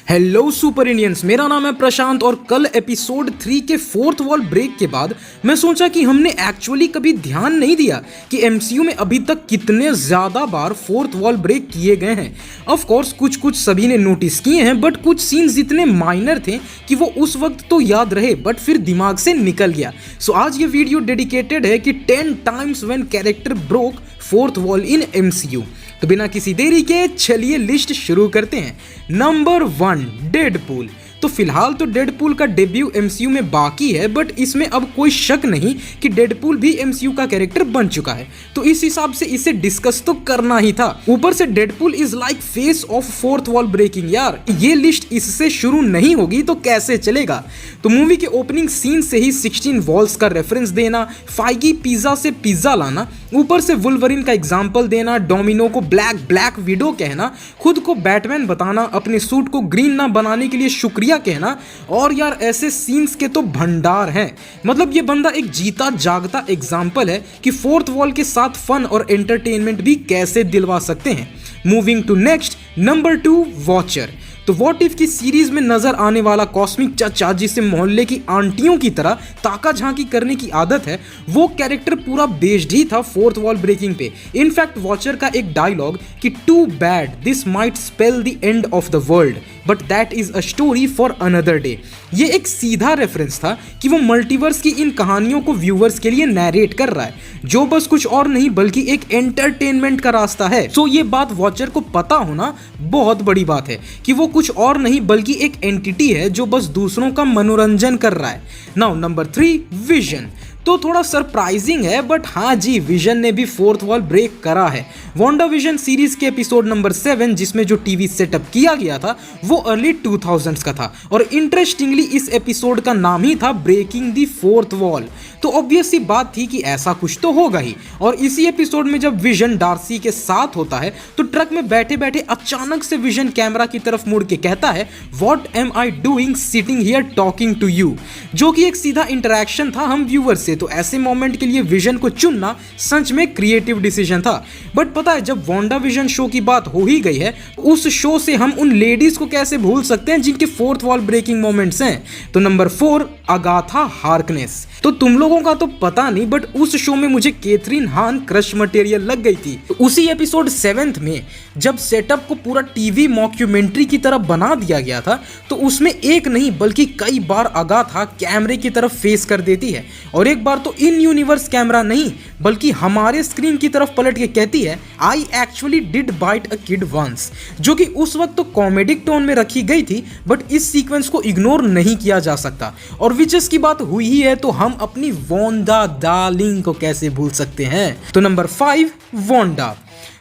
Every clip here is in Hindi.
हेलो सुपर इंडियंस, मेरा नाम है प्रशांत और कल एपिसोड 3 के फोर्थ वॉल ब्रेक के बाद मैं सोचा कि हमने एक्चुअली कभी ध्यान नहीं दिया कि एमसीयू में अभी तक कितने ज़्यादा बार फोर्थ वॉल ब्रेक किए गए हैं। ऑफ कोर्स कुछ सभी ने नोटिस किए हैं, बट कुछ सीन्स इतने माइनर थे कि वो उस वक्त तो याद रहे बट फिर दिमाग से निकल गया। सो आज ये वीडियो डेडिकेटेड है कि 10 times when character broke fourth wall in MCU. तो बिना किसी देरी के चलिए लिस्ट शुरू करते हैं। Number 1, Deadpool. तो फिलहाल तो डेडपूल का डेब्यू एमसीयू में बाकी है, बट इसमें अब कोई शक नहीं कि डेडपूल भी एमसीयू का कैरेक्टर बन चुका है, तो इस हिसाब से इसे डिस्कस तो करना ही था। ऊपर से Deadpool is like face of fourth wall breaking. यार ये लिस्ट इससे शुरू नहीं होगी तो कैसे चलेगा। तो मूवी के ओपनिंग सीन से ही 16 वॉल्स का रेफरेंस देना, फाइगी पिज्जा से पिज्जा लाना, ऊपर से वुल्वरिन का एग्जाम्पल देना, डोमिनो को ब्लैक विडो कहना, खुद को बैटमैन बताना, अपने सूट को ग्रीन ना बनाने के लिए शुक्रिया कहना, और यार ऐसे सीन्स के तो भंडार हैं। मतलब ये बंदा एक जीता जागता एग्जाम्पल है कि फोर्थ वॉल के साथ फन और एंटरटेनमेंट भी कैसे दिलवा सकते हैं। Moving to next, number 2, Watcher. तो व्हाट इफ की सीरीज में नजर आने वाला कॉस्मिक चाचा जिसे मोहल्ले की आंटियों की तरह ताका झांकी करने की आदत है, वो कैरेक्टर पूरा बेस्ड ही था फोर्थ वॉल ब्रेकिंग पे। इनफैक्ट वॉचर का एक डायलॉग कि too bad this might spell the end of the world but that is a story for another day, ये एक सीधा रेफरेंस था कि वो मल्टीवर्स की इन कहानियों को व्यूवर्स के लिए नैरेट कर रहा है, जो बस कुछ और नहीं बल्कि एक एंटरटेनमेंट का रास्ता है। तो ये बात वॉचर को पता होना बहुत बड़ी बात है कि वो कुछ और नहीं बल्कि एक एंटिटी है जो बस दूसरों का मनोरंजन कर रहा है। Now number 3, vision. तो थोड़ा सरप्राइजिंग है, बट हाँ जी, विजन ने भी फोर्थ वॉल ब्रेक करा है। वांडा विजन सीरीज के एपिसोड नंबर 7 जिसमें जो टीवी सेटअप किया गया था वो अर्ली 2000s का था, और इंटरेस्टिंगली इस एपिसोड का नाम ही था ब्रेकिंग द फोर्थ वॉल। तो ऑब्वियस सी बात थी कि ऐसा कुछ तो होगा ही। और इसी एपिसोड में जब विजन डार्सी के साथ होता है तो ट्रक में बैठे बैठे अचानक से विजन कैमरा की तरफ मुड़ के कहता है, what am I doing sitting here talking to you, जो कि एक सीधा इंटरेक्शन था हम व्यूअर से। तो ऐसे मोमेंट के लिए विजन को चुनना सच में क्रिएटिव डिसीजन था। बट पता है, जब वांडा विजन शो की बात हो ही गई है, उस शो से हम उन लेडीज को कैसे भूल सकते हैं जिनके फोर्थ वॉल ब्रेकिंग मोमेंट्स हैं। तो नंबर 4, अगाथा हार्कनेस। तो तुम लोगों का तो पता नहीं, बट उस शो में मुझे कैथरीन हान क्रश मटेरियल लग गई थी। तो उसी एपिसोड 7 में जब सेटअप को पूरा टीवी मॉक्यूमेंट्री की तरफ बना दिया गया था, तो उसमें एक नहीं बल्कि कई बार अगाथा कैमरे की तरफ फेस कर देती है, और एक बार तो इन यूनिवर्स कैमरा नहीं बल्कि हमारे स्क्रीन की तरफ पलट के कहती है, I actually did bite a kid once, जो कि उस वक्त तो कॉमेडिक टोन में रखी गई थी, बट इस सीक्वेंस को इग्नोर नहीं किया जा सकता। और विचेस की बात हुई ही है तो हम अपनी वांडा डार्लिंग को कैसे भूल सकते हैं। तो नंबर 5, वांडा।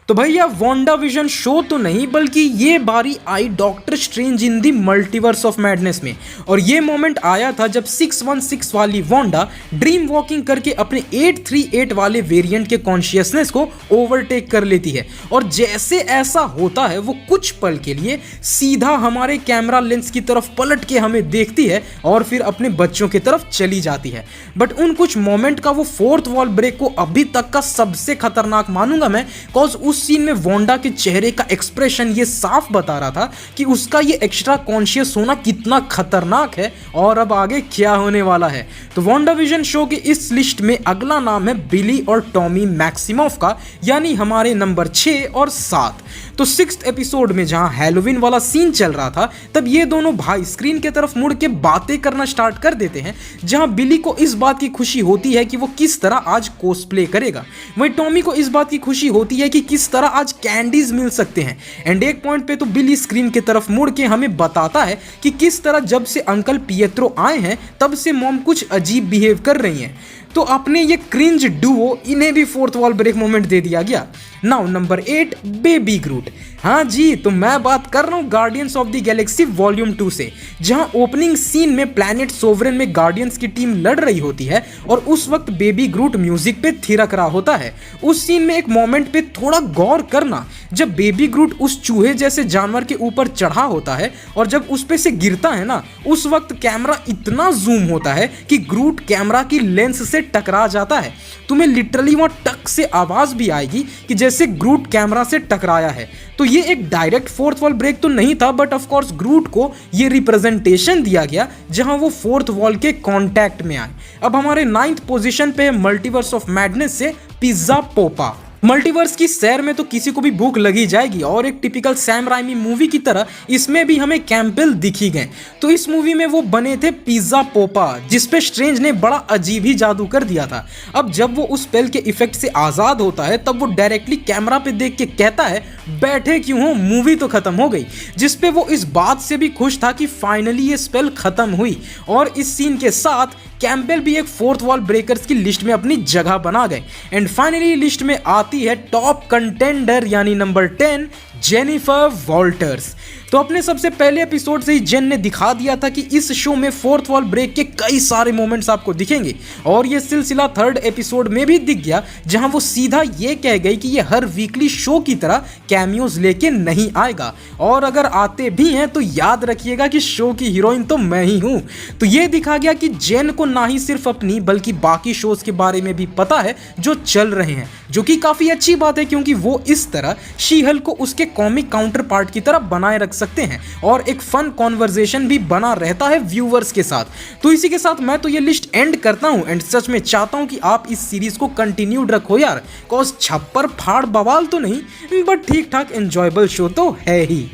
तो भैया वांडा विजन शो तो नहीं बल्कि ये बारी आई Doctor Strange in the Multiverse of Madness में, और ये मोमेंट आया था जब 616 वाली वांडा ड्रीम वॉकिंग करके अपने 838 वाले वेरिएंट के कॉन्शियसनेस को ओवरटेक कर लेती है, और जैसे ऐसा होता है वो कुछ पल के लिए सीधा हमारे कैमरा लेंस की तरफ पलट के हमें देखती है और फिर अपने बच्चों की तरफ चली जाती है। बट उन कुछ मोमेंट का वो फोर्थ वॉल ब्रेक को अभी तक का सबसे खतरनाक मानूंगा मैं, कॉज उस सीन में वांडा के चेहरे का एक्सप्रेशन ये साफ बता रहा था कि उसका ये एक्स्ट्रा कॉन्शियस होना कितना खतरनाक है और अब आगे क्या होने वाला है। तो वांडा विजन शो के इस लिस्ट में अगला नाम है बिली और टॉमी मैक्सिमोफ का, यानी हमारे नंबर 6 और 7। तो 6th एपिसोड में जहां हैलोवीन वाला सीन चल रहा था, तब ये दोनों भाई स्क्रीन के तरफ मुड़ के बातें करना स्टार्ट कर देते हैं, जहां बिली को इस बात की खुशी होती है कि वो किस तरह आज कोस्प्ले करेगा, वहीं टॉमी को इस बात की खुशी होती है कि किस तरह आज कैंडीज मिल सकते हैं। एंड एक पॉइंट पे तो बिली स्क्रीन की तरफ मुड़ के हमें बताता है कि किस तरह जब से अंकल पिएत्रो आए हैं तब से मॉम कुछ अजीब बिहेव कर रही हैं। तो अपने ये क्रिंज डुओ इन्हें भी फोर्थ वॉल ब्रेक मोमेंट दे दिया गया। Now number 8, baby Groot. हाँ जी, तो मैं बात कर रहा हूँ Guardians of the Galaxy volume 2 से, जहाँ ओपनिंग सीन में प्लैनेट सोवरेन में गार्डियंस की टीम लड़ रही होती है और उस वक्त बेबी ग्रूट म्यूजिक पे थिरक रहा होता है। उस सीन में एक मोमेंट पे थोड़ा गौर करना, जब बेबी ग्रूट उस चूहे जैसे जानवर के ऊपर चढ़ा होता है और जब उस पे से गिरता है ना, उस वक्त कैमरा इतना जूम होता है कि ग्रूट कैमरा की लेंस से टकरा जाता है। तुम्हें लिटरली वहाँ टक से आवाज भी आएगी कि जैसे ग्रूट कैमरा से टकराया है। तो ये एक डायरेक्ट फोर्थ वॉल ब्रेक तो नहीं था, बट ऑफ कोर्स ग्रूट को ये रिप्रेजेंटेशन दिया गया जहां वो फोर्थ वॉल के कांटेक्ट में आए। अब हमारे 9th पोजीशन पे है मल्टीवर्स ऑफ मैडनेस से पिज्जा पोपा। मल्टीवर्स की सैर में तो किसी को भी भूख लगी जाएगी और एक टिपिकल सैम राइमी मूवी की तरह इसमें भी हमें कैम्पबेल दिख ही गए। तो इस मूवी में वो बने थे पिज्जा पोपा, जिसपे स्ट्रेंज ने बड़ा अजीब ही जादू कर दिया था। अब जब वो उस स्पेल के इफेक्ट से आजाद होता है तब वो डायरेक्टली कैमरा पे देख के कहता है बैठे क्यों हो, मूवी तो खत्म हो गई। जिसपे वो इस बात से भी खुश था कि फाइनली ये स्पेल खत्म हुई। और इस सीन के साथ कैम्पबेल भी एक फोर्थ वॉल ब्रेकर्स की लिस्ट में अपनी जगह बना गए। एंड फाइनली लिस्ट में आती है टॉप कंटेंडर यानी नंबर 10 जेनिफर वॉल्टर्स। तो अपने सबसे पहले एपिसोड से ही जेन ने दिखा दिया था कि इस शो में फोर्थ वॉल ब्रेक के कई सारे मोमेंट्स आपको दिखेंगे और ये सिलसिला 3rd एपिसोड में भी दिख गया, जहां वो सीधा ये कह गई कि ये हर वीकली शो की तरह कैमियोज लेके नहीं आएगा और अगर आते भी हैं तो याद रखिएगा कि शो की हीरोइन तो मैं ही हूं। तो ये दिखा गया कि जेन को ना ही सिर्फ अपनी बल्कि बाकी शोज के बारे में भी पता है जो चल रहे हैं, जो कि काफी अच्छी बात है क्योंकि वो इस तरह शी-हल्क को उसके कॉमिक काउंटर पार्ट की तरह बनाए रख सकते हैं और एक फन कॉन्वर्सेशन भी बना रहता है व्यूअर्स के साथ। तो इसी के साथ मैं तो ये लिस्ट एंड करता हूं एंड सच में चाहता हूं कि आप इस सीरीज को कंटिन्यूड रखो यार, कॉज छप्पर फाड़ बवाल तो नहीं बट ठीक ठाक एंजॉयबल शो तो है ही।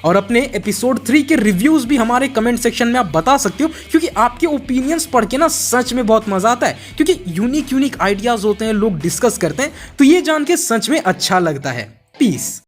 और अपने एपिसोड 3 के रिव्यूज भी हमारे कमेंट सेक्शन में आप बता सकते हो क्योंकि आपके ओपिनियंस पढ़ के ना सच में बहुत मजा आता है, क्योंकि यूनिक आइडियाज होते हैं, लोग डिस्कस करते हैं, तो ये जान के सच में अच्छा लगता है। पीस।